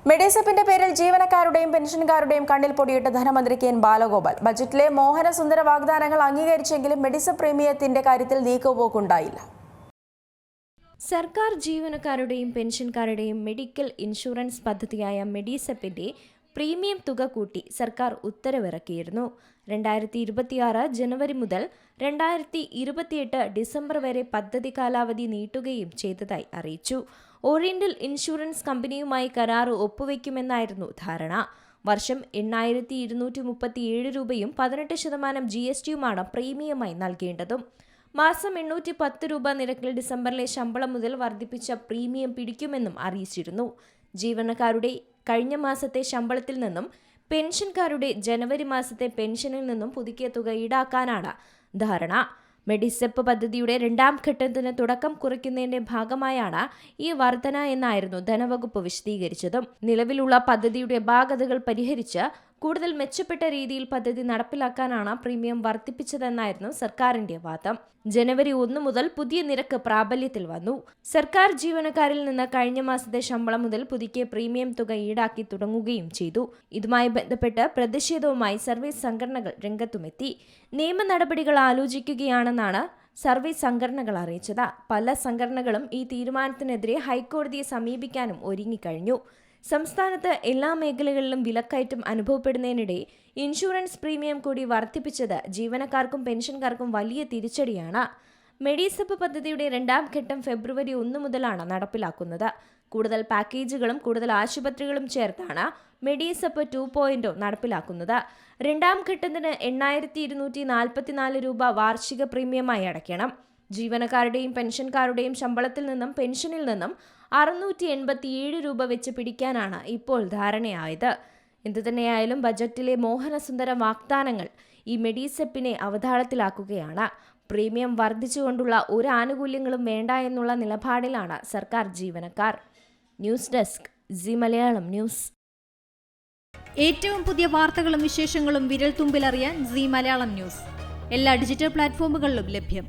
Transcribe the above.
മെഡിസെപ്പിന്റെ പേരിൽ ജീവനക്കാരുടെയും പെൻഷൻകാരുടെയും കണ്ണിൽ പൊടിയിട്ട് ധനമന്ത്രി കെ എൻ ബാലഗോപാൽ. ബജറ്റിലെ മോഹനസുന്ദര വാഗ്ദാനങ്ങൾ അംഗീകരിച്ചെങ്കിലും മെഡിസെപ്പ് പ്രീമിയത്തിന്റെ കാര്യത്തിൽ നീക്കുപോക്കുണ്ടായില്ല. സർക്കാർ ജീവനക്കാരുടെയും പെൻഷൻകാരുടെയും മെഡിക്കൽ ഇൻഷുറൻസ് പദ്ധതിയായ മെഡിസെപ്പിന്റെ പ്രീമിയം തുക കൂട്ടി സർക്കാർ ഉത്തരവിറക്കിയിരുന്നു. 2026 ജനുവരി മുതൽ 2028 ഡിസംബർ വരെ പദ്ധതി കാലാവധി നീട്ടുകയും ചെയ്തതായി അറിയിച്ചു. ഓറിയന്റൽ ഇൻഷുറൻസ് കമ്പനിയുമായി കരാർ ഒപ്പുവെക്കുമെന്നായിരുന്നു ധാരണ. വർഷം 8,237 രൂപയും 18% GSTയുമാണ് പ്രീമിയമായി നൽകേണ്ടതും. മാസം 810 രൂപ നിരക്കിൽ ഡിസംബറിലെ ശമ്പളം മുതൽ വർദ്ധിപ്പിച്ച പ്രീമിയം പിടിക്കുമെന്നും അറിയിച്ചിരുന്നു. ജീവനക്കാരുടെ കഴിഞ്ഞ മാസത്തെ ശമ്പളത്തിൽ നിന്നും പെൻഷൻകാരുടെ ജനുവരി മാസത്തെ പെൻഷനിൽ നിന്നും പുതുക്കിയ തുക ഈടാക്കാനാണ് ധാരണ. മെഡിസെപ്പ് പദ്ധതിയുടെ രണ്ടാം ഘട്ടത്തിന് തുടക്കം കുറിക്കുന്നതിന്റെ ഭാഗമായാണ് ഈ വർധന എന്നായിരുന്നു ധനവകുപ്പ് വിശദീകരിച്ചതും. നിലവിലുള്ള പദ്ധതിയുടെ അപാകതകൾ പരിഹരിച്ച് കൂടുതൽ മെച്ചപ്പെട്ട രീതിയിൽ പദ്ധതി നടപ്പിലാക്കാനാണ് പ്രീമിയം വർദ്ധിപ്പിച്ചതെന്നായിരുന്നു സർക്കാരിന്റെ വാദം. ജനുവരി 1 മുതൽ പുതിയ നിരക്ക് പ്രാബല്യത്തിൽ വന്നു. സർക്കാർ ജീവനക്കാരിൽ നിന്ന് കഴിഞ്ഞ മാസത്തെ ശമ്പളം മുതൽ പുതുക്കിയ പ്രീമിയം തുക ഈടാക്കി തുടങ്ങുകയും ചെയ്തു. ഇതുമായി ബന്ധപ്പെട്ട് പ്രതിഷേധവുമായി സർവീസ് സംഘടനകൾ രംഗത്തുമെത്തി. നിയമ നടപടികൾ ആലോചിക്കുകയാണെന്നാണ് സർവീസ് സംഘടനകൾ അറിയിച്ചത്. പല സംഘടനകളും ഈ തീരുമാനത്തിനെതിരെ ഹൈക്കോടതിയെ സമീപിക്കാനും ഒരുങ്ങിക്കഴിഞ്ഞു. സംസ്ഥാനത്ത് എല്ലാ മേഖലകളിലും വിലക്കയറ്റം അനുഭവപ്പെടുന്നതിനിടെ ഇൻഷുറൻസ് പ്രീമിയം കൂടി വർദ്ധിപ്പിച്ചത് ജീവനക്കാർക്കും പെൻഷൻകാർക്കും വലിയ തിരിച്ചടിയാണ്. മെഡിസെപ്പ് പദ്ധതിയുടെ രണ്ടാം ഘട്ടം ഫെബ്രുവരി 1 മുതലാണ് നടപ്പിലാക്കുന്നത്. കൂടുതൽ പാക്കേജുകളും കൂടുതൽ ആശുപത്രികളും ചേർത്താണ് മെഡിസെപ്പ് 2.0 നടപ്പിലാക്കുന്നത്. രണ്ടാം ഘട്ടത്തിന് 8,244 രൂപ വാർഷിക പ്രീമിയമായി അടയ്ക്കണം. ജീവനക്കാരുടെയും പെൻഷൻകാരുടെയും ശമ്പളത്തിൽ നിന്നും പെൻഷനിൽ നിന്നും 687 രൂപ വെച്ച് പിടിക്കാനാണ് ഇപ്പോൾ ധാരണയായത്. എന്തുതന്നെയായാലും ബജറ്റിലെ മോഹനസുന്ദര വാഗ്ദാനങ്ങൾ ഈ മെഡിസെപ്പിനെ അവതാളത്തിലാക്കുകയാണ്. പ്രീമിയം വർദ്ധിച്ചുകൊണ്ടുള്ള ഒരു ആനുകൂല്യങ്ങളും വേണ്ട എന്നുള്ള നിലപാടിലാണ് സർക്കാർ ജീവനക്കാർ. News desk C Malayalam news. ഏറ്റവും പുതിയ വാർത്തകളും വിശേഷങ്ങളും വിരൽ തുമ്പിലറിയാൻ സി മലയാളം ന്യൂസ് എല്ലാ ഡിജിറ്റൽ പ്ലാറ്റ്ഫോമുകളിലും ലഭ്യം.